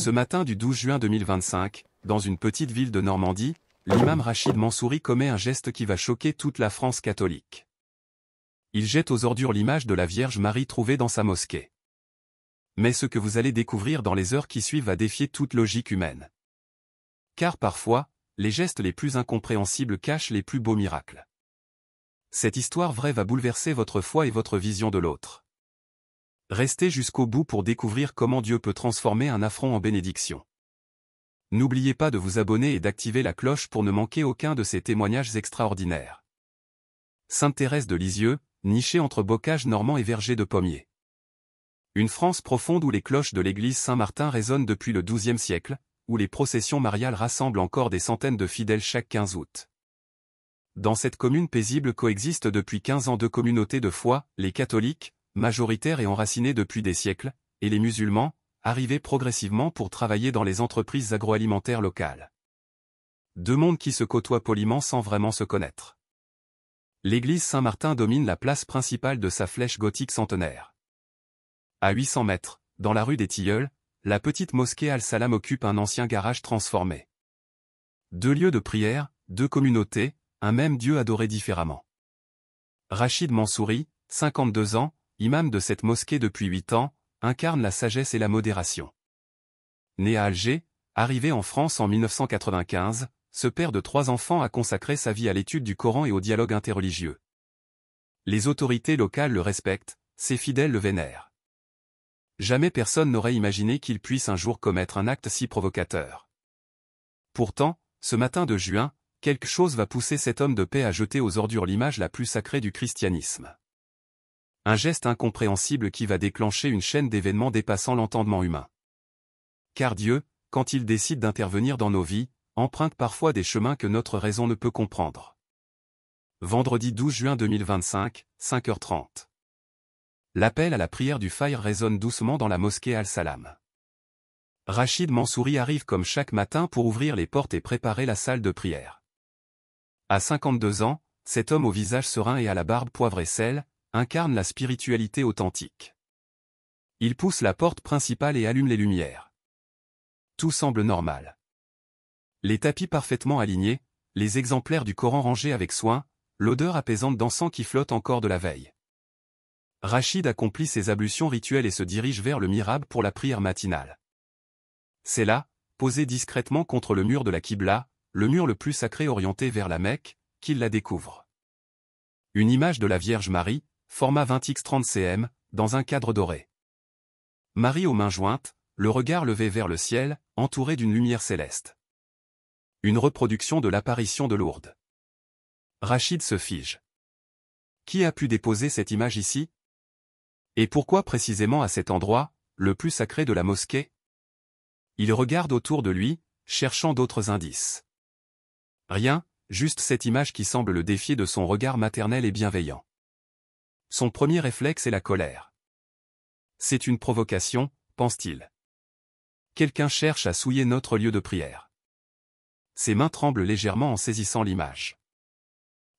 Ce matin du 12 juin 2025, dans une petite ville de Normandie, l'imam Rachid Mansouri commet un geste qui va choquer toute la France catholique. Il jette aux ordures l'image de la Vierge Marie trouvée dans sa mosquée. Mais ce que vous allez découvrir dans les heures qui suivent va défier toute logique humaine. Car parfois, les gestes les plus incompréhensibles cachent les plus beaux miracles. Cette histoire vraie va bouleverser votre foi et votre vision de l'autre. Restez jusqu'au bout pour découvrir comment Dieu peut transformer un affront en bénédiction. N'oubliez pas de vous abonner et d'activer la cloche pour ne manquer aucun de ces témoignages extraordinaires. Sainte Thérèse de Lisieux, nichée entre bocages normands et vergers de pommiers. Une France profonde où les cloches de l'église Saint-Martin résonnent depuis le XIIe siècle, où les processions mariales rassemblent encore des centaines de fidèles chaque 15 août. Dans cette commune paisible coexistent depuis 15 ans deux communautés de foi, les catholiques, majoritaires et enracinés depuis des siècles, et les musulmans, arrivés progressivement pour travailler dans les entreprises agroalimentaires locales. Deux mondes qui se côtoient poliment sans vraiment se connaître. L'église Saint-Martin domine la place principale de sa flèche gothique centenaire. À 800 mètres, dans la rue des Tilleuls, la petite mosquée Al-Salam occupe un ancien garage transformé. Deux lieux de prière, deux communautés, un même Dieu adoré différemment. Rachid Mansouri, 52 ans, imam de cette mosquée depuis 8 ans, incarne la sagesse et la modération. Né à Alger, arrivé en France en 1995, ce père de 3 enfants a consacré sa vie à l'étude du Coran et au dialogue interreligieux. Les autorités locales le respectent, ses fidèles le vénèrent. Jamais personne n'aurait imaginé qu'il puisse un jour commettre un acte si provocateur. Pourtant, ce matin de juin, quelque chose va pousser cet homme de paix à jeter aux ordures l'image la plus sacrée du christianisme. Un geste incompréhensible qui va déclencher une chaîne d'événements dépassant l'entendement humain. Car Dieu, quand il décide d'intervenir dans nos vies, emprunte parfois des chemins que notre raison ne peut comprendre. Vendredi 12 juin 2025, 5h30. L'appel à la prière du Fajr résonne doucement dans la mosquée Al-Salam. Rachid Mansouri arrive comme chaque matin pour ouvrir les portes et préparer la salle de prière. À 52 ans, cet homme au visage serein et à la barbe poivre et sel, incarne la spiritualité authentique. Il pousse la porte principale et allume les lumières. Tout semble normal. Les tapis parfaitement alignés, les exemplaires du Coran rangés avec soin, l'odeur apaisante d'encens qui flotte encore de la veille. Rachid accomplit ses ablutions rituelles et se dirige vers le mihrab pour la prière matinale. C'est là, posé discrètement contre le mur de la Qibla, le mur le plus sacré orienté vers la Mecque, qu'il la découvre. Une image de la Vierge Marie, format 20x30 cm, dans un cadre doré. Marie aux mains jointes, le regard levé vers le ciel, entouré d'une lumière céleste. Une reproduction de l'apparition de Lourdes. Rachid se fige. Qui a pu déposer cette image ici? Et pourquoi précisément à cet endroit, le plus sacré de la mosquée? Il regarde autour de lui, cherchant d'autres indices. Rien, juste cette image qui semble le défier de son regard maternel et bienveillant. Son premier réflexe est la colère. C'est une provocation, pense-t-il. Quelqu'un cherche à souiller notre lieu de prière. Ses mains tremblent légèrement en saisissant l'image.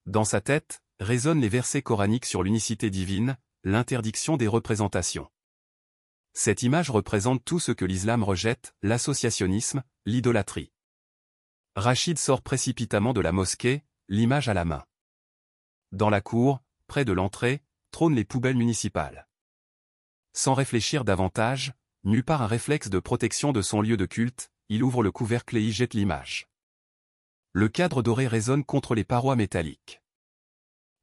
Dans sa tête, résonnent les versets coraniques sur l'unicité divine, l'interdiction des représentations. Cette image représente tout ce que l'islam rejette, l'associationnisme, l'idolâtrie. Rachid sort précipitamment de la mosquée, l'image à la main. Dans la cour, près de l'entrée, trônent les poubelles municipales. Sans réfléchir davantage, mu par un réflexe de protection de son lieu de culte, il ouvre le couvercle et y jette l'image. Le cadre doré résonne contre les parois métalliques.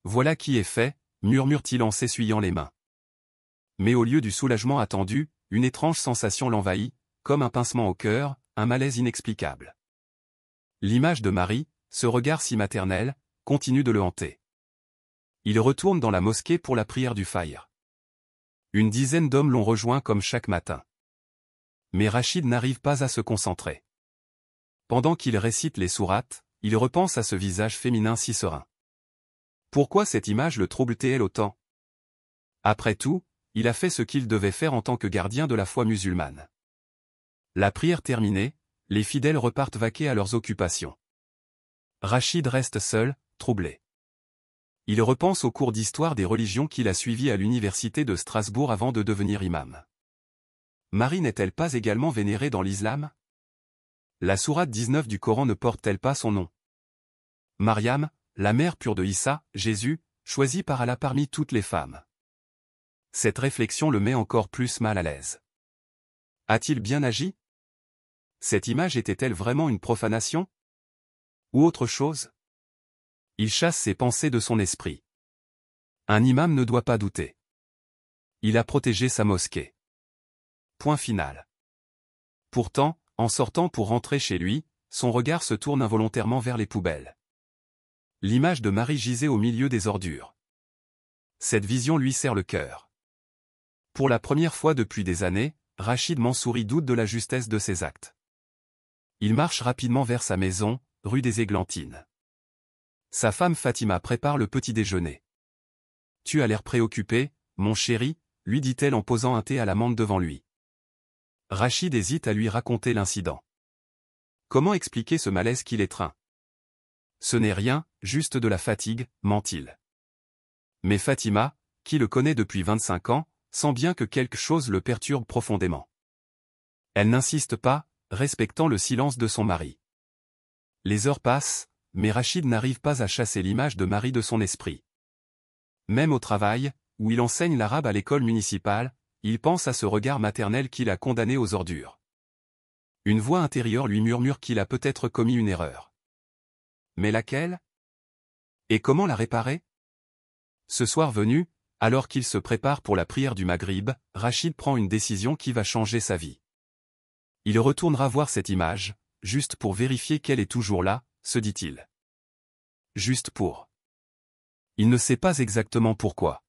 Voilà qui est fait, murmure-t-il en s'essuyant les mains. Mais au lieu du soulagement attendu, une étrange sensation l'envahit, comme un pincement au cœur, un malaise inexplicable. L'image de Marie, ce regard si maternel, continue de le hanter. Il retourne dans la mosquée pour la prière du Fajr. Une dizaine d'hommes l'ont rejoint comme chaque matin. Mais Rachid n'arrive pas à se concentrer. Pendant qu'il récite les sourates, il repense à ce visage féminin si serein. Pourquoi cette image le trouble-t-elle autant? Après tout, il a fait ce qu'il devait faire en tant que gardien de la foi musulmane. La prière terminée, les fidèles repartent vaquer à leurs occupations. Rachid reste seul, troublé. Il repense aux cours d'histoire des religions qu'il a suivis à l'université de Strasbourg avant de devenir imam. Marie n'est-elle pas également vénérée dans l'islam? La sourate 19 du Coran ne porte-t-elle pas son nom? Mariam, la mère pure de Issa, Jésus, choisie par Allah parmi toutes les femmes. Cette réflexion le met encore plus mal à l'aise. A-t-il bien agi? Cette image était-elle vraiment une profanation? Ou autre chose? Il chasse ses pensées de son esprit. Un imam ne doit pas douter. Il a protégé sa mosquée. Point final. Pourtant, en sortant pour rentrer chez lui, son regard se tourne involontairement vers les poubelles. L'image de Marie gisait au milieu des ordures. Cette vision lui serre le cœur. Pour la première fois depuis des années, Rachid Mansouri doute de la justesse de ses actes. Il marche rapidement vers sa maison, rue des Églantines. Sa femme Fatima prépare le petit déjeuner. « Tu as l'air préoccupé, mon chéri », lui dit-elle en posant un thé à la menthe devant lui. Rachid hésite à lui raconter l'incident. Comment expliquer ce malaise qui l'étreint? Ce n'est rien, juste de la fatigue, ment-il. Mais Fatima, qui le connaît depuis 25 ans, sent bien que quelque chose le perturbe profondément. Elle n'insiste pas, respectant le silence de son mari. Les heures passent, mais Rachid n'arrive pas à chasser l'image de Marie de son esprit. Même au travail, où il enseigne l'arabe à l'école municipale, il pense à ce regard maternel qui l'a condamné aux ordures. Une voix intérieure lui murmure qu'il a peut-être commis une erreur. Mais laquelle? Et comment la réparer? Ce soir venu, alors qu'il se prépare pour la prière du Maghrib, Rachid prend une décision qui va changer sa vie. Il retournera voir cette image, juste pour vérifier qu'elle est toujours là, se dit-il. Juste pour. Il ne sait pas exactement pourquoi.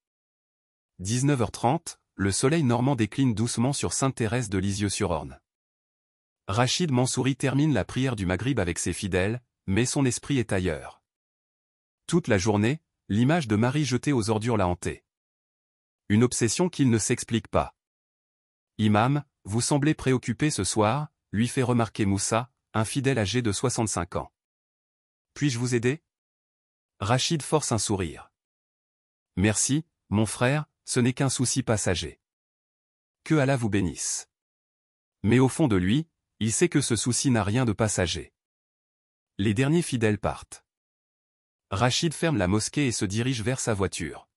19h30, le soleil normand décline doucement sur Sainte-Thérèse de Lisieux-sur-Orne. Rachid Mansouri termine la prière du Maghrib avec ses fidèles, mais son esprit est ailleurs. Toute la journée, l'image de Marie jetée aux ordures l'a hanté. Une obsession qu'il ne s'explique pas. « Imam, vous semblez préoccupé ce soir », lui fait remarquer Moussa, un fidèle âgé de 65 ans. « Puis-je vous aider ?» Rachid force un sourire. « Merci, mon frère, ce n'est qu'un souci passager. Que Allah vous bénisse. » Mais au fond de lui, il sait que ce souci n'a rien de passager. Les derniers fidèles partent. Rachid ferme la mosquée et se dirige vers sa voiture.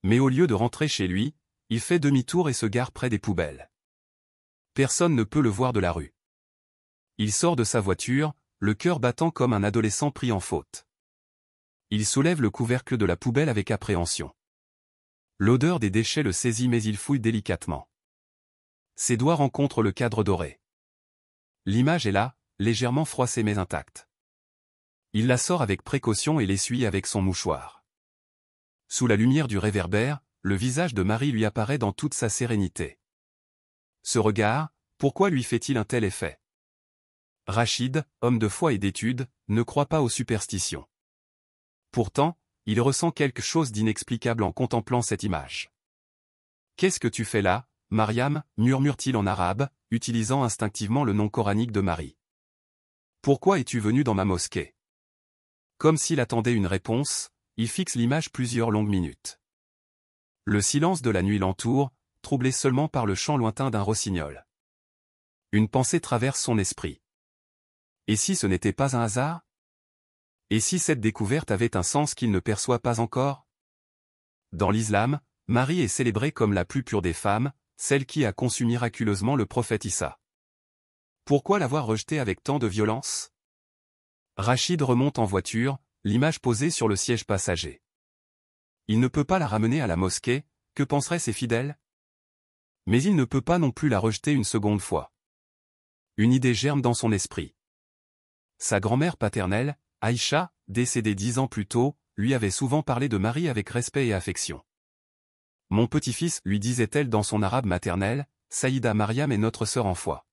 Mais au lieu de rentrer chez lui, il fait demi-tour et se gare près des poubelles. Personne ne peut le voir de la rue. Il sort de sa voiture, le cœur battant comme un adolescent pris en faute. Il soulève le couvercle de la poubelle avec appréhension. L'odeur des déchets le saisit mais il fouille délicatement. Ses doigts rencontrent le cadre doré. L'image est là, légèrement froissée mais intacte. Il la sort avec précaution et l'essuie avec son mouchoir. Sous la lumière du réverbère, le visage de Marie lui apparaît dans toute sa sérénité. Ce regard, pourquoi lui fait-il un tel effet? Rachid, homme de foi et d'étude, ne croit pas aux superstitions. Pourtant, il ressent quelque chose d'inexplicable en contemplant cette image. « Qu'est-ce que tu fais là, Mariam » murmure-t-il en arabe, utilisant instinctivement le nom coranique de Marie. « Pourquoi es-tu venu dans ma mosquée » Comme s'il attendait une réponse, il fixe l'image plusieurs longues minutes. Le silence de la nuit l'entoure, troublé seulement par le chant lointain d'un rossignol. Une pensée traverse son esprit. Et si ce n'était pas un hasard? Et si cette découverte avait un sens qu'il ne perçoit pas encore? Dans l'islam, Marie est célébrée comme la plus pure des femmes, celle qui a conçu miraculeusement le prophète Issa. Pourquoi l'avoir rejetée avec tant de violence? Rachid remonte en voiture, l'image posée sur le siège passager. Il ne peut pas la ramener à la mosquée, que penseraient ses fidèles? Mais il ne peut pas non plus la rejeter une seconde fois. Une idée germe dans son esprit. Sa grand-mère paternelle, Aïcha, décédée 10 ans plus tôt, lui avait souvent parlé de Marie avec respect et affection. « Mon petit-fils » lui disait-elle dans son arabe maternel, « Saïda Mariam est notre sœur en foi.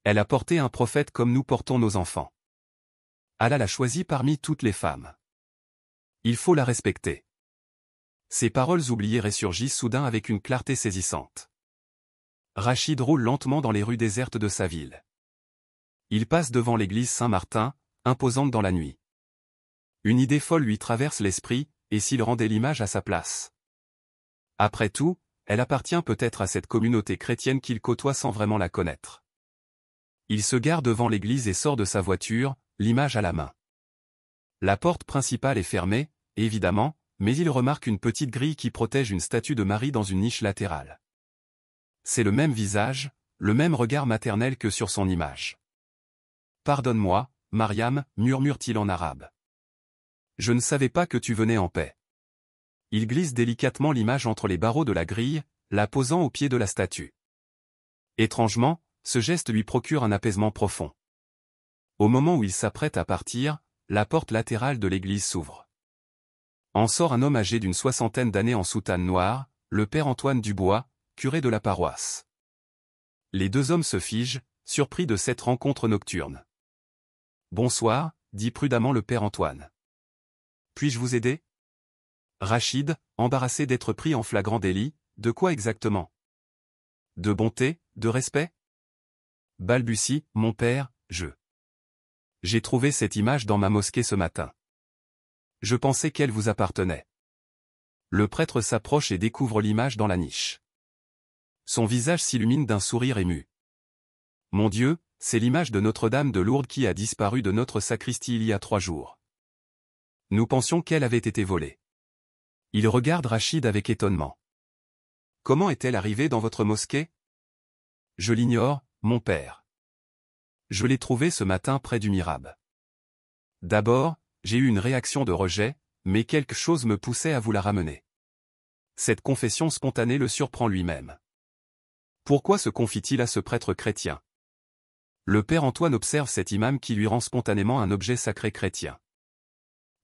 Elle a porté un prophète comme nous portons nos enfants. Allah l'a choisie parmi toutes les femmes. Il faut la respecter. » Ces paroles oubliées ressurgissent soudain avec une clarté saisissante. Rachid roule lentement dans les rues désertes de sa ville. Il passe devant l'église Saint-Martin, imposante dans la nuit. Une idée folle lui traverse l'esprit, et s'il rendait l'image à sa place? Après tout, elle appartient peut-être à cette communauté chrétienne qu'il côtoie sans vraiment la connaître. Il se gare devant l'église et sort de sa voiture, l'image à la main. La porte principale est fermée, évidemment, mais il remarque une petite grille qui protège une statue de Marie dans une niche latérale. C'est le même visage, le même regard maternel que sur son image. « Pardonne-moi, Mariam, murmure-t-il en arabe. Je ne savais pas que tu venais en paix. » Il glisse délicatement l'image entre les barreaux de la grille, la posant au pied de la statue. Étrangement, ce geste lui procure un apaisement profond. Au moment où il s'apprête à partir, la porte latérale de l'église s'ouvre. En sort un homme âgé d'une 60aine d'années en soutane noire, le père Antoine Dubois, curé de la paroisse. Les deux hommes se figent, surpris de cette rencontre nocturne. « Bonsoir, dit prudemment le père Antoine. Puis-je vous aider ? » Rachid, embarrassé d'être pris en flagrant délit, de quoi exactement ? De bonté, de respect ? Balbutie, mon père, J'ai trouvé cette image dans ma mosquée ce matin. Je pensais qu'elle vous appartenait. Le prêtre s'approche et découvre l'image dans la niche. Son visage s'illumine d'un sourire ému. Mon Dieu, c'est l'image de Notre-Dame de Lourdes qui a disparu de notre sacristie il y a 3 jours. Nous pensions qu'elle avait été volée. Il regarde Rachid avec étonnement. Comment est-elle arrivée dans votre mosquée ? Je l'ignore, mon père. Je l'ai trouvée ce matin près du mihrab. D'abord, j'ai eu une réaction de rejet, mais quelque chose me poussait à vous la ramener. Cette confession spontanée le surprend lui-même. Pourquoi se confie-t-il à ce prêtre chrétien ? Le père Antoine observe cet imam qui lui rend spontanément un objet sacré chrétien.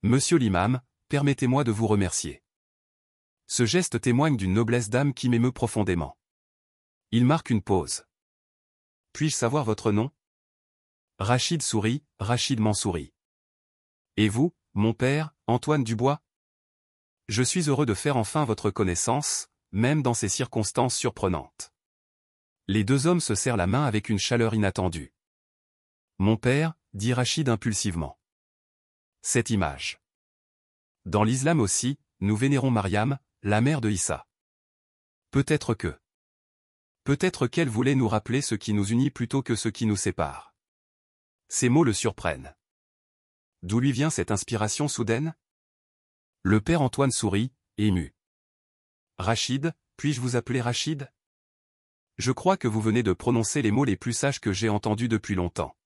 Monsieur l'imam, permettez-moi de vous remercier. Ce geste témoigne d'une noblesse d'âme qui m'émeut profondément. Il marque une pause. Puis-je savoir votre nom ? Rachid sourit, Rachid Mansoury. Et vous, mon père, Antoine Dubois ? Je suis heureux de faire enfin votre connaissance, même dans ces circonstances surprenantes. Les deux hommes se serrent la main avec une chaleur inattendue. Mon père, dit Rachid impulsivement. Cette image. Dans l'islam aussi, nous vénérons Mariam, la mère de Issa. Peut-être qu'elle voulait nous rappeler ce qui nous unit plutôt que ce qui nous sépare. Ces mots le surprennent. D'où lui vient cette inspiration soudaine ? Le père Antoine sourit, ému. Rachid, puis-je vous appeler Rachid ? Je crois que vous venez de prononcer les mots les plus sages que j'ai entendus depuis longtemps.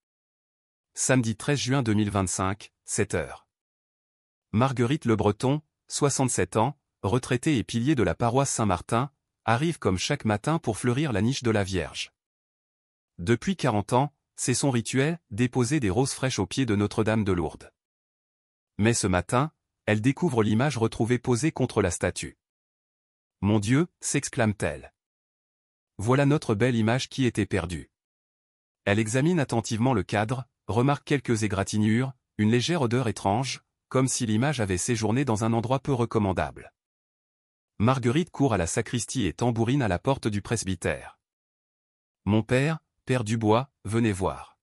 Samedi 13 juin 2025, 7h. Marguerite Le Breton, 67 ans, retraitée et pilier de la paroisse Saint-Martin, arrive comme chaque matin pour fleurir la niche de la Vierge. Depuis 40 ans, c'est son rituel, déposer des roses fraîches au pied de Notre-Dame de Lourdes. Mais ce matin, elle découvre l'image retrouvée posée contre la statue. « Mon Dieu !» s'exclame-t-elle. Voilà notre belle image qui était perdue. Elle examine attentivement le cadre, remarque quelques égratignures, une légère odeur étrange, comme si l'image avait séjourné dans un endroit peu recommandable. Marguerite court à la sacristie et tambourine à la porte du presbytère. « Mon père, père Dubois, venez voir. »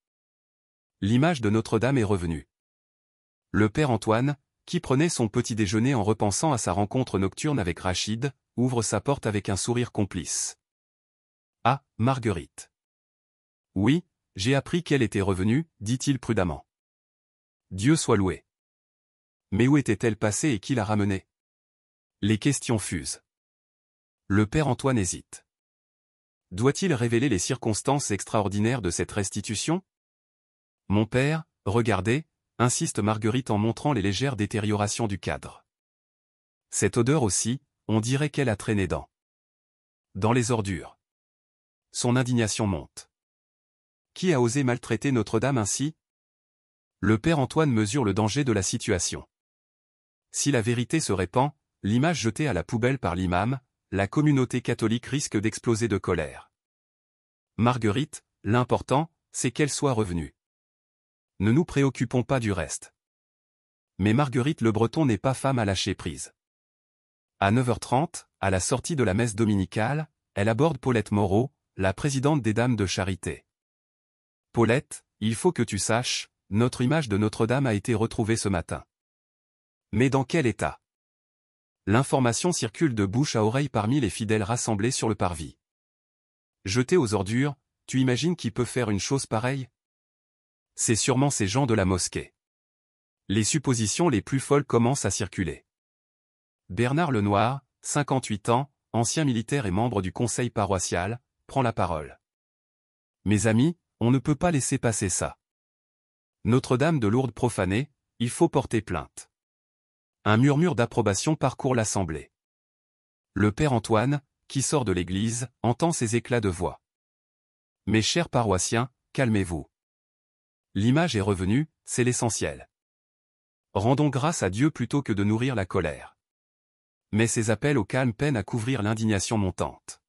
L'image de Notre-Dame est revenue. Le père Antoine, qui prenait son petit déjeuner en repensant à sa rencontre nocturne avec Rachid, ouvre sa porte avec un sourire complice. « Ah, Marguerite. » « Oui, j'ai appris qu'elle était revenue, dit-il prudemment. Dieu soit loué. Mais où était-elle passée et qui l'a ramenée ? Les questions fusent. Le père Antoine hésite. Doit-il révéler les circonstances extraordinaires de cette restitution ? Mon père, regardez, insiste Marguerite en montrant les légères détériorations du cadre. Cette odeur aussi, on dirait qu'elle a traîné dans les ordures. Son indignation monte. Qui a osé maltraiter Notre-Dame ainsi ? Le père Antoine mesure le danger de la situation. Si la vérité se répand, l'image jetée à la poubelle par l'imam, la communauté catholique risque d'exploser de colère. Marguerite, l'important, c'est qu'elle soit revenue. Ne nous préoccupons pas du reste. Mais Marguerite Le Breton n'est pas femme à lâcher prise. À 9h30, à la sortie de la messe dominicale, elle aborde Paulette Moreau, la présidente des Dames de Charité. Paulette, il faut que tu saches, notre image de Notre-Dame a été retrouvée ce matin. Mais dans quel état ? L'information circule de bouche à oreille parmi les fidèles rassemblés sur le parvis. Jeté aux ordures, tu imagines qui peut faire une chose pareille? C'est sûrement ces gens de la mosquée. Les suppositions les plus folles commencent à circuler. Bernard Lenoir, 58 ans, ancien militaire et membre du conseil paroissial, prend la parole. Mes amis, on ne peut pas laisser passer ça. Notre-Dame de Lourdes profanée, il faut porter plainte. Un murmure d'approbation parcourt l'assemblée. Le père Antoine, qui sort de l'église, entend ces éclats de voix. Mes chers paroissiens, calmez-vous. L'image est revenue, c'est l'essentiel. Rendons grâce à Dieu plutôt que de nourrir la colère. Mais ces appels au calme peinent à couvrir l'indignation montante.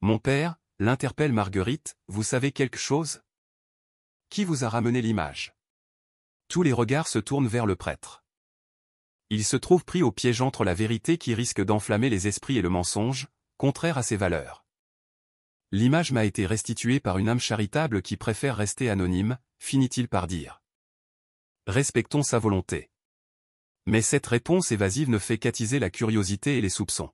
Mon père, l'interpelle Marguerite, vous savez quelque chose? Qui vous a ramené l'image? Tous les regards se tournent vers le prêtre. Il se trouve pris au piège entre la vérité qui risque d'enflammer les esprits et le mensonge, contraire à ses valeurs. L'image m'a été restituée par une âme charitable qui préfère rester anonyme, finit-il par dire. Respectons sa volonté. Mais cette réponse évasive ne fait qu'attiser la curiosité et les soupçons.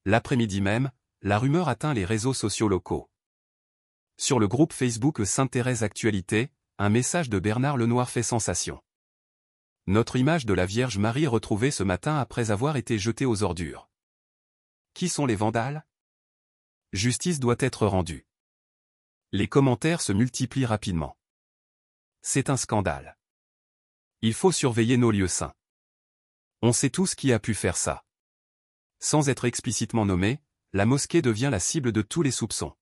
L'après-midi même, la rumeur atteint les réseaux sociaux locaux. Sur le groupe Facebook Sainte-Thérèse Actualité, un message de Bernard Lenoir fait sensation. Notre image de la Vierge Marie retrouvée ce matin après avoir été jetée aux ordures. Qui sont les vandales? Justice doit être rendue. Les commentaires se multiplient rapidement. C'est un scandale. Il faut surveiller nos lieux saints. On sait tous qui a pu faire ça. Sans être explicitement nommé, la mosquée devient la cible de tous les soupçons.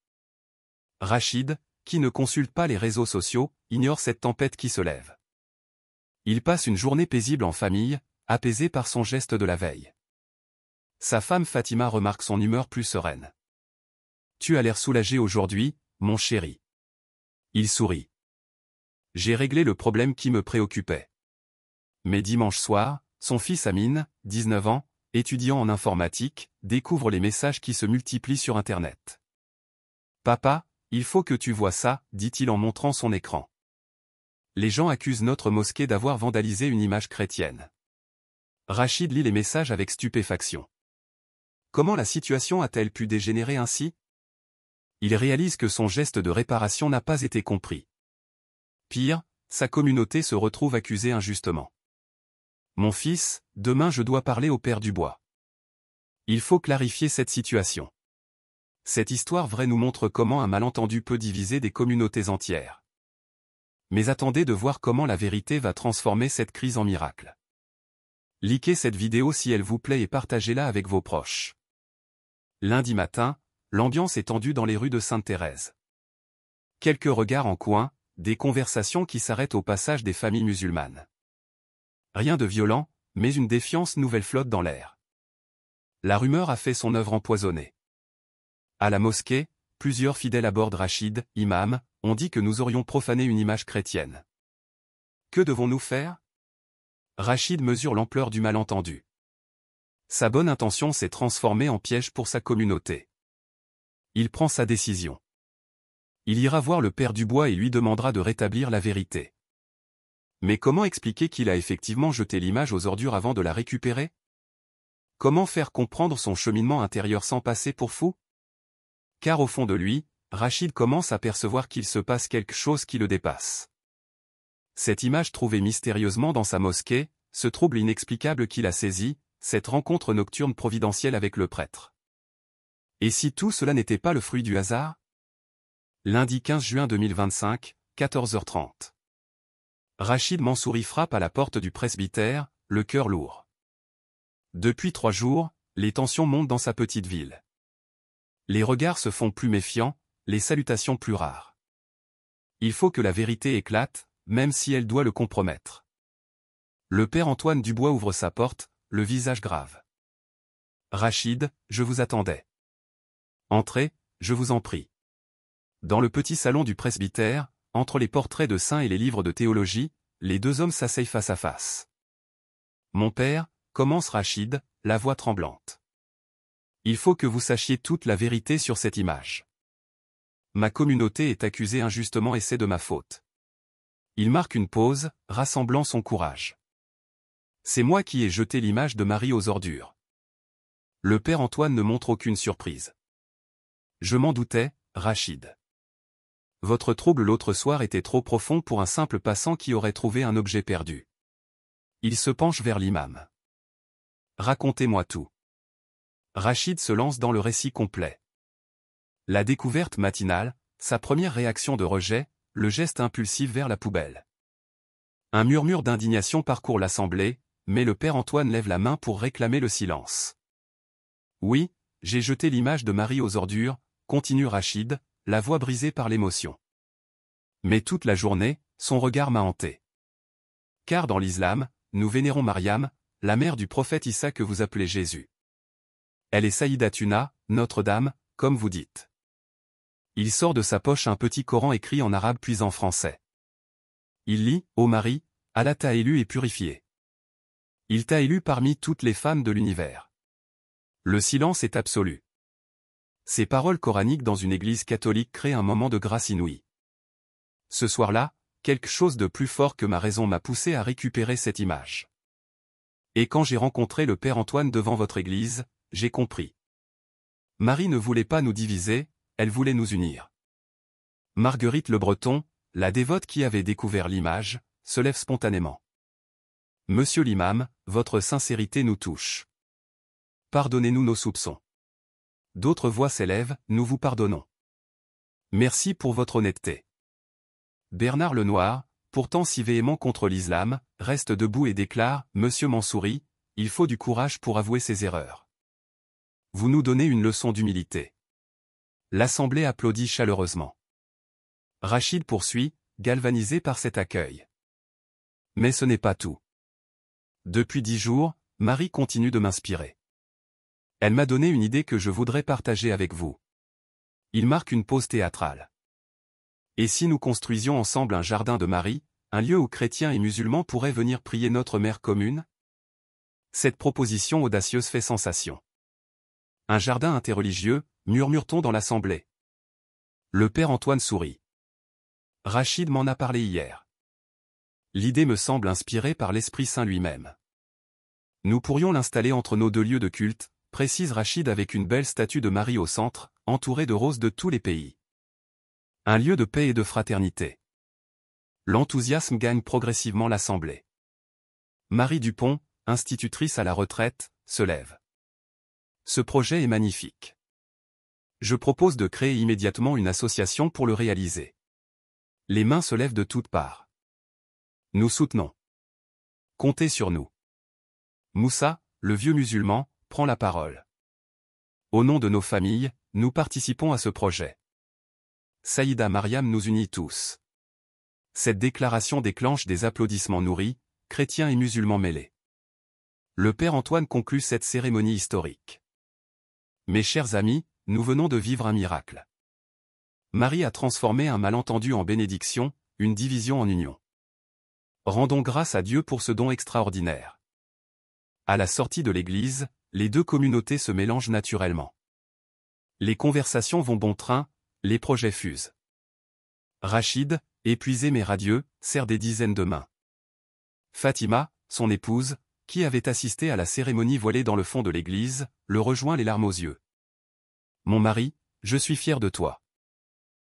Rachid, qui ne consulte pas les réseaux sociaux, ignore cette tempête qui se lève. Il passe une journée paisible en famille, apaisé par son geste de la veille. Sa femme Fatima remarque son humeur plus sereine. Tu as l'air soulagé aujourd'hui, mon chéri. Il sourit. J'ai réglé le problème qui me préoccupait. Mais dimanche soir, son fils Amine, 19 ans, étudiant en informatique, découvre les messages qui se multiplient sur Internet. Papa, il faut que tu vois ça, dit-il en montrant son écran. Les gens accusent notre mosquée d'avoir vandalisé une image chrétienne. Rachid lit les messages avec stupéfaction. Comment la situation a-t-elle pu dégénérer ainsi? Il réalise que son geste de réparation n'a pas été compris. Pire, sa communauté se retrouve accusée injustement. Mon fils, demain je dois parler au père Dubois. Il faut clarifier cette situation. Cette histoire vraie nous montre comment un malentendu peut diviser des communautés entières. Mais attendez de voir comment la vérité va transformer cette crise en miracle. Likez cette vidéo si elle vous plaît et partagez-la avec vos proches. Lundi matin, l'ambiance est tendue dans les rues de Sainte-Thérèse. Quelques regards en coin, des conversations qui s'arrêtent au passage des familles musulmanes. Rien de violent, mais une défiance nouvelle flotte dans l'air. La rumeur a fait son œuvre empoisonnée. À la mosquée, plusieurs fidèles abordent Rachid, imam, ont dit que nous aurions profané une image chrétienne. Que devons-nous faire? Rachid mesure l'ampleur du malentendu. Sa bonne intention s'est transformée en piège pour sa communauté. Il prend sa décision. Il ira voir le père Dubois et lui demandera de rétablir la vérité. Mais comment expliquer qu'il a effectivement jeté l'image aux ordures avant de la récupérer? Comment faire comprendre son cheminement intérieur sans passer pour fou? Car au fond de lui, Rachid commence à percevoir qu'il se passe quelque chose qui le dépasse. Cette image trouvée mystérieusement dans sa mosquée, ce trouble inexplicable qu'il a saisi, cette rencontre nocturne providentielle avec le prêtre. Et si tout cela n'était pas le fruit du hasard? Lundi 15 juin 2025, 14h30. Rachid Mansouri frappe à la porte du presbytère, le cœur lourd. Depuis 3 jours, les tensions montent dans sa petite ville. Les regards se font plus méfiants, les salutations plus rares. Il faut que la vérité éclate, même si elle doit le compromettre. Le père Antoine Dubois ouvre sa porte, le visage grave. Rachid, je vous attendais. Entrez, je vous en prie. Dans le petit salon du presbytère, entre les portraits de saints et les livres de théologie, les deux hommes s'asseyent face à face. Mon père, commence Rachid, la voix tremblante. Il faut que vous sachiez toute la vérité sur cette image. Ma communauté est accusée injustement et c'est de ma faute. Il marque une pause, rassemblant son courage. C'est moi qui ai jeté l'image de Marie aux ordures. Le père Antoine ne montre aucune surprise. Je m'en doutais, Rachid. Votre trouble l'autre soir était trop profond pour un simple passant qui aurait trouvé un objet perdu. Il se penche vers l'imam. Racontez-moi tout. Rachid se lance dans le récit complet. La découverte matinale, sa première réaction de rejet, le geste impulsif vers la poubelle. Un murmure d'indignation parcourt l'assemblée, mais le père Antoine lève la main pour réclamer le silence. Oui, j'ai jeté l'image de Marie aux ordures, continue Rachid, la voix brisée par l'émotion. Mais toute la journée, son regard m'a hanté. Car dans l'islam, nous vénérons Mariam, la mère du prophète Issa que vous appelez Jésus. Elle est Saïdatuna, Notre-Dame, comme vous dites. Il sort de sa poche un petit Coran écrit en arabe puis en français. Il lit, ô Marie, Allah t'a élu et purifié. Il t'a élu parmi toutes les femmes de l'univers. Le silence est absolu. Ces paroles coraniques dans une église catholique créent un moment de grâce inouïe. Ce soir-là, quelque chose de plus fort que ma raison m'a poussé à récupérer cette image. Et quand j'ai rencontré le père Antoine devant votre église, j'ai compris. Marie ne voulait pas nous diviser, elle voulait nous unir. Marguerite Le Breton, la dévote qui avait découvert l'image, se lève spontanément. Monsieur l'imam, votre sincérité nous touche. Pardonnez-nous nos soupçons. D'autres voix s'élèvent, nous vous pardonnons. Merci pour votre honnêteté. Bernard Lenoir, pourtant si véhément contre l'islam, reste debout et déclare, Monsieur Mansouri, il faut du courage pour avouer ses erreurs. Vous nous donnez une leçon d'humilité. L'assemblée applaudit chaleureusement. Rachid poursuit, galvanisé par cet accueil. Mais ce n'est pas tout. Depuis 10 jours, Marie continue de m'inspirer. Elle m'a donné une idée que je voudrais partager avec vous. Il marque une pause théâtrale. Et si nous construisions ensemble un jardin de Marie, un lieu où chrétiens et musulmans pourraient venir prier notre mère commune? Cette proposition audacieuse fait sensation. Un jardin interreligieux, murmure-t-on dans l'assemblée. Le père Antoine sourit. Rachid m'en a parlé hier. L'idée me semble inspirée par l'Esprit Saint lui-même. Nous pourrions l'installer entre nos deux lieux de culte, précise Rachid avec une belle statue de Marie au centre, entourée de roses de tous les pays. Un lieu de paix et de fraternité. L'enthousiasme gagne progressivement l'assemblée. Marie Dupont, institutrice à la retraite, se lève. Ce projet est magnifique. Je propose de créer immédiatement une association pour le réaliser. Les mains se lèvent de toutes parts. Nous soutenons. Comptez sur nous. Moussa, le vieux musulman, prend la parole. Au nom de nos familles, nous participons à ce projet. Saïda Mariam nous unit tous. Cette déclaration déclenche des applaudissements nourris, chrétiens et musulmans mêlés. Le père Antoine conclut cette cérémonie historique. Mes chers amis, nous venons de vivre un miracle. Marie a transformé un malentendu en bénédiction, une division en union. Rendons grâce à Dieu pour ce don extraordinaire. À la sortie de l'église, les deux communautés se mélangent naturellement. Les conversations vont bon train, les projets fusent. Rachid, épuisé mais radieux, serre des dizaines de mains. Fatima, son épouse, qui avait assisté à la cérémonie voilée dans le fond de l'église, le rejoint les larmes aux yeux. Mon mari, je suis fier de toi.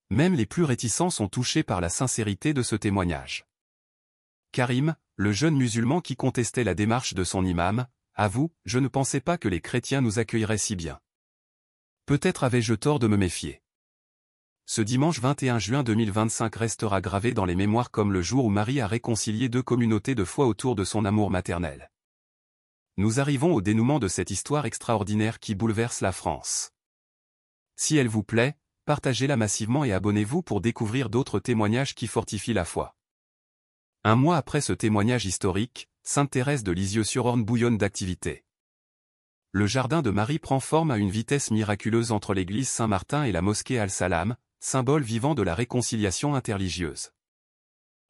Même les plus réticents sont touchés par la sincérité de ce témoignage. Karim, le jeune musulman qui contestait la démarche de son imam, avoue, je ne pensais pas que les chrétiens nous accueilleraient si bien. Peut-être avais-je tort de me méfier. Ce dimanche 21 juin 2025 restera gravé dans les mémoires comme le jour où Marie a réconcilié deux communautés de foi autour de son amour maternel. Nous arrivons au dénouement de cette histoire extraordinaire qui bouleverse la France. Si elle vous plaît, partagez-la massivement et abonnez-vous pour découvrir d'autres témoignages qui fortifient la foi. Un mois après ce témoignage historique, Sainte Thérèse de Lisieux-sur-Orne bouillonne d'activité. Le jardin de Marie prend forme à une vitesse miraculeuse entre l'église Saint-Martin et la mosquée Al-Salam, symbole vivant de la réconciliation interreligieuse.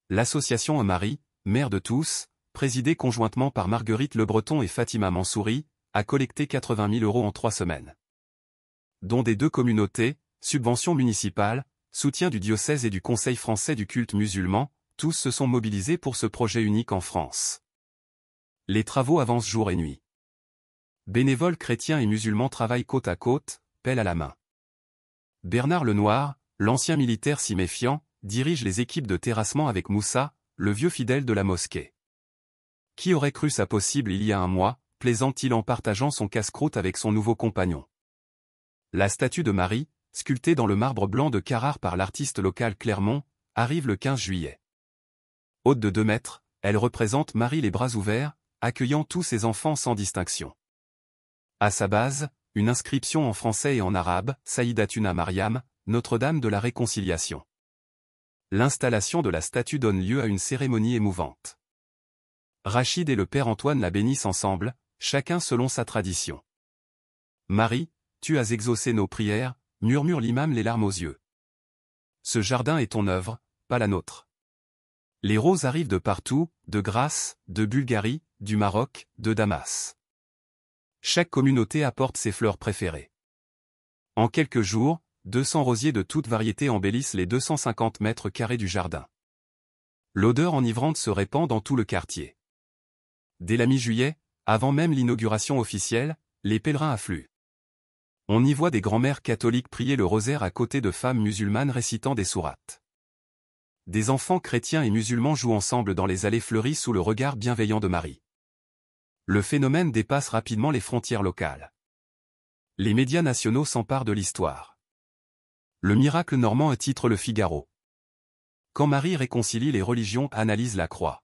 L'association Marie, mère de tous, présidée conjointement par Marguerite Le Breton et Fatima Mansouri, a collecté 80 000 € en 3 semaines. Dont des deux communautés, subventions municipales, soutien du diocèse et du Conseil français du culte musulman, tous se sont mobilisés pour ce projet unique en France. Les travaux avancent jour et nuit. Bénévoles chrétiens et musulmans travaillent côte à côte, pelle à la main. Bernard Lenoir, l'ancien militaire si méfiant, dirige les équipes de terrassement avec Moussa, le vieux fidèle de la mosquée. Qui aurait cru ça possible il y a un mois, plaisante-t-il en partageant son casse-croûte avec son nouveau compagnon. La statue de Marie, sculptée dans le marbre blanc de Carrare par l'artiste local Clermont, arrive le 15 juillet. Haute de 2 mètres, elle représente Marie les bras ouverts, accueillant tous ses enfants sans distinction. À sa base, une inscription en français et en arabe, Saïdatuna Mariam, Notre-Dame de la Réconciliation. L'installation de la statue donne lieu à une cérémonie émouvante. Rachid et le père Antoine la bénissent ensemble, chacun selon sa tradition. Marie, tu as exaucé nos prières, murmure l'imam les larmes aux yeux. Ce jardin est ton œuvre, pas la nôtre. Les roses arrivent de partout, de Grasse, de Bulgarie, du Maroc, de Damas. Chaque communauté apporte ses fleurs préférées. En quelques jours, 200 rosiers de toutes variétés embellissent les 250 mètres carrés du jardin. L'odeur enivrante se répand dans tout le quartier. Dès la mi-juillet, avant même l'inauguration officielle, les pèlerins affluent. On y voit des grands-mères catholiques prier le rosaire à côté de femmes musulmanes récitant des sourates. Des enfants chrétiens et musulmans jouent ensemble dans les allées fleuries sous le regard bienveillant de Marie. Le phénomène dépasse rapidement les frontières locales. Les médias nationaux s'emparent de l'histoire. Le miracle normand titre Le Figaro. Quand Marie réconcilie les religions, analyse la Croix.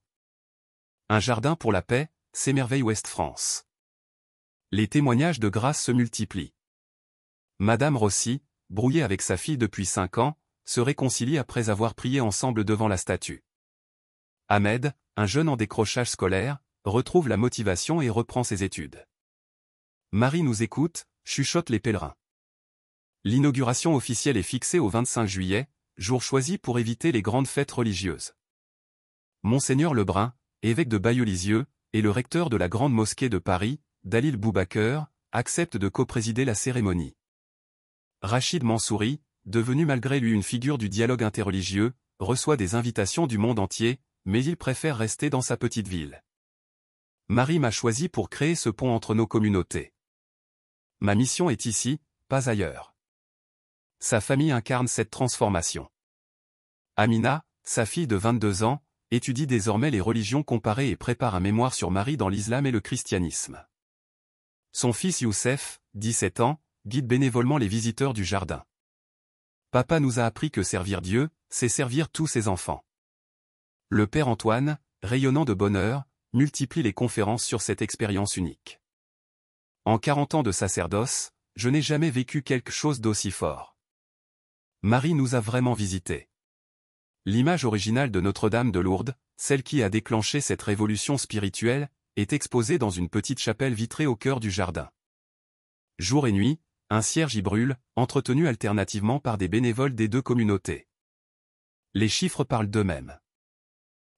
Un jardin pour la paix, s'émerveille Ouest-France. Les témoignages de grâce se multiplient. Madame Rossi, brouillée avec sa fille depuis 5 ans, se réconcilie après avoir prié ensemble devant la statue. Ahmed, un jeune en décrochage scolaire, retrouve la motivation et reprend ses études. Marie nous écoute, chuchotent les pèlerins. L'inauguration officielle est fixée au 25 juillet, jour choisi pour éviter les grandes fêtes religieuses. Monseigneur Lebrun, évêque de Bailleul-Lisieux, et le recteur de la Grande Mosquée de Paris, Dalil Boubaker, acceptent de coprésider la cérémonie. Rachid Mansouri, devenu malgré lui une figure du dialogue interreligieux, reçoit des invitations du monde entier, mais il préfère rester dans sa petite ville. Marie m'a choisi pour créer ce pont entre nos communautés. Ma mission est ici, pas ailleurs. Sa famille incarne cette transformation. Amina, sa fille de 22 ans, étudie désormais les religions comparées et prépare un mémoire sur Marie dans l'islam et le christianisme. Son fils Youssef, 17 ans, guide bénévolement les visiteurs du jardin. Papa nous a appris que servir Dieu, c'est servir tous ses enfants. Le père Antoine, rayonnant de bonheur, multiplie les conférences sur cette expérience unique. En 40 ans de sacerdoce, je n'ai jamais vécu quelque chose d'aussi fort. Marie nous a vraiment visités. L'image originale de Notre-Dame de Lourdes, celle qui a déclenché cette révolution spirituelle, est exposée dans une petite chapelle vitrée au cœur du jardin. Jour et nuit, un cierge y brûle, entretenu alternativement par des bénévoles des 2 communautés. Les chiffres parlent d'eux-mêmes.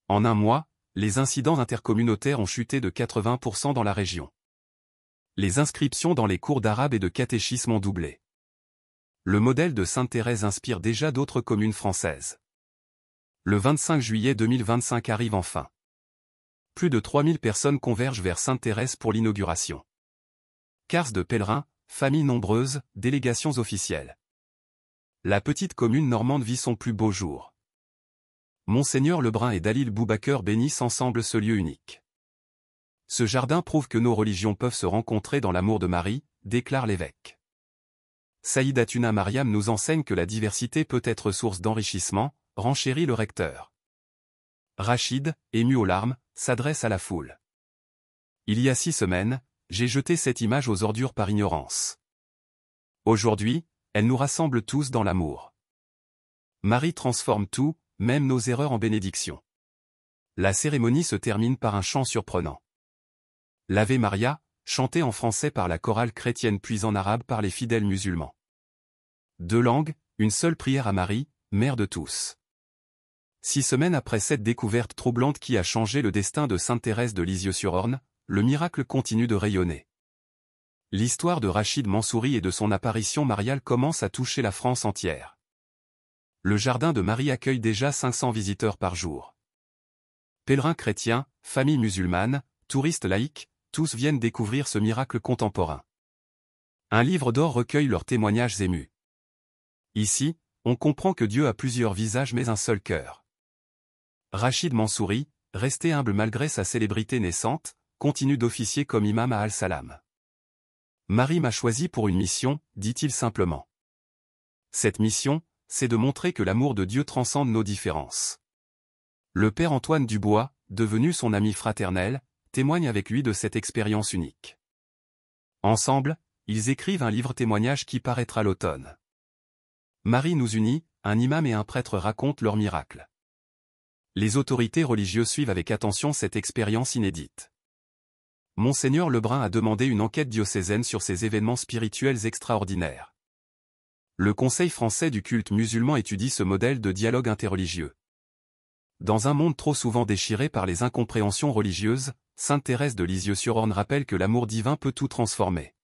En un mois, les incidents intercommunautaires ont chuté de 80% dans la région. Les inscriptions dans les cours d'arabe et de catéchisme ont doublé. Le modèle de Sainte-Thérèse inspire déjà d'autres communes françaises. Le 25 juillet 2025 arrive enfin. Plus de 3000 personnes convergent vers Sainte-Thérèse pour l'inauguration. Quart de pèlerins, familles nombreuses, délégations officielles. La petite commune normande vit son plus beau jour. Monseigneur Lebrun et Dalil Boubaker bénissent ensemble ce lieu unique. Ce jardin prouve que nos religions peuvent se rencontrer dans l'amour de Marie, déclare l'évêque. Saïdatuna Mariam nous enseigne que la diversité peut être source d'enrichissement, renchérit le recteur. Rachid, ému aux larmes, s'adresse à la foule. Il y a 6 semaines, j'ai jeté cette image aux ordures par ignorance. Aujourd'hui, elle nous rassemble tous dans l'amour. Marie transforme tout, même nos erreurs en bénédiction. La cérémonie se termine par un chant surprenant. L'Ave Maria, chanté en français par la chorale chrétienne puis en arabe par les fidèles musulmans. 2 langues, une seule prière à Marie, mère de tous. 6 semaines après cette découverte troublante qui a changé le destin de Sainte-Thérèse de Lisieux-sur-Orne, le miracle continue de rayonner. L'histoire de Rachid Mansouri et de son apparition mariale commence à toucher la France entière. Le jardin de Marie accueille déjà 500 visiteurs par jour. Pèlerins chrétiens, familles musulmanes, touristes laïcs, tous viennent découvrir ce miracle contemporain. Un livre d'or recueille leurs témoignages émus. Ici, on comprend que Dieu a plusieurs visages mais un seul cœur. Rachid Mansouri, resté humble malgré sa célébrité naissante, continue d'officier comme imam à Al-Salam. Marie m'a choisi pour une mission, dit-il simplement. Cette mission, c'est de montrer que l'amour de Dieu transcende nos différences. Le père Antoine Dubois, devenu son ami fraternel, témoigne avec lui de cette expérience unique. Ensemble, ils écrivent un livre témoignage qui paraîtra l'automne. Marie nous unit, un imam et un prêtre racontent leur miracle. Les autorités religieuses suivent avec attention cette expérience inédite. Monseigneur Lebrun a demandé une enquête diocésaine sur ces événements spirituels extraordinaires. Le Conseil français du culte musulman étudie ce modèle de dialogue interreligieux. Dans un monde trop souvent déchiré par les incompréhensions religieuses, sainte Thérèse de Lisieux-sur-Orne rappelle que l'amour divin peut tout transformer.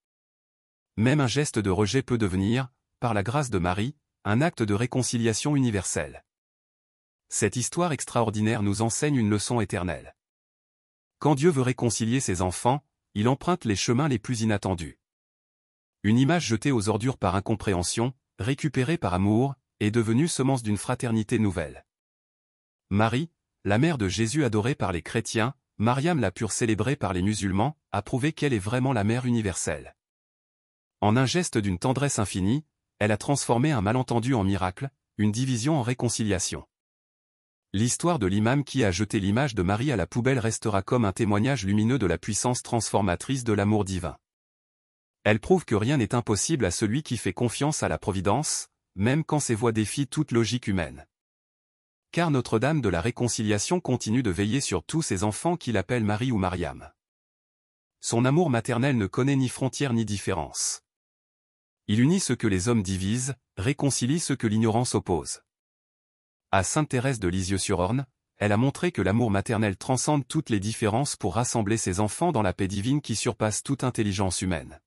Même un geste de rejet peut devenir, par la grâce de Marie, un acte de réconciliation universelle. Cette histoire extraordinaire nous enseigne une leçon éternelle. Quand Dieu veut réconcilier ses enfants, il emprunte les chemins les plus inattendus. Une image jetée aux ordures par incompréhension, récupérée par amour, est devenue semence d'une fraternité nouvelle. Marie, la mère de Jésus adorée par les chrétiens, Mariam la pure célébrée par les musulmans, a prouvé qu'elle est vraiment la mère universelle. En un geste d'une tendresse infinie, elle a transformé un malentendu en miracle, une division en réconciliation. L'histoire de l'imam qui a jeté l'image de Marie à la poubelle restera comme un témoignage lumineux de la puissance transformatrice de l'amour divin. Elle prouve que rien n'est impossible à celui qui fait confiance à la providence, même quand ses voies défient toute logique humaine. Car Notre-Dame de la Réconciliation continue de veiller sur tous ses enfants qu'il appelle Marie ou Mariam. Son amour maternel ne connaît ni frontières ni différence. Il unit ce que les hommes divisent, réconcilie ce que l'ignorance oppose. À sainte Thérèse de Lisieux-sur-Orne, elle a montré que l'amour maternel transcende toutes les différences pour rassembler ses enfants dans la paix divine qui surpasse toute intelligence humaine.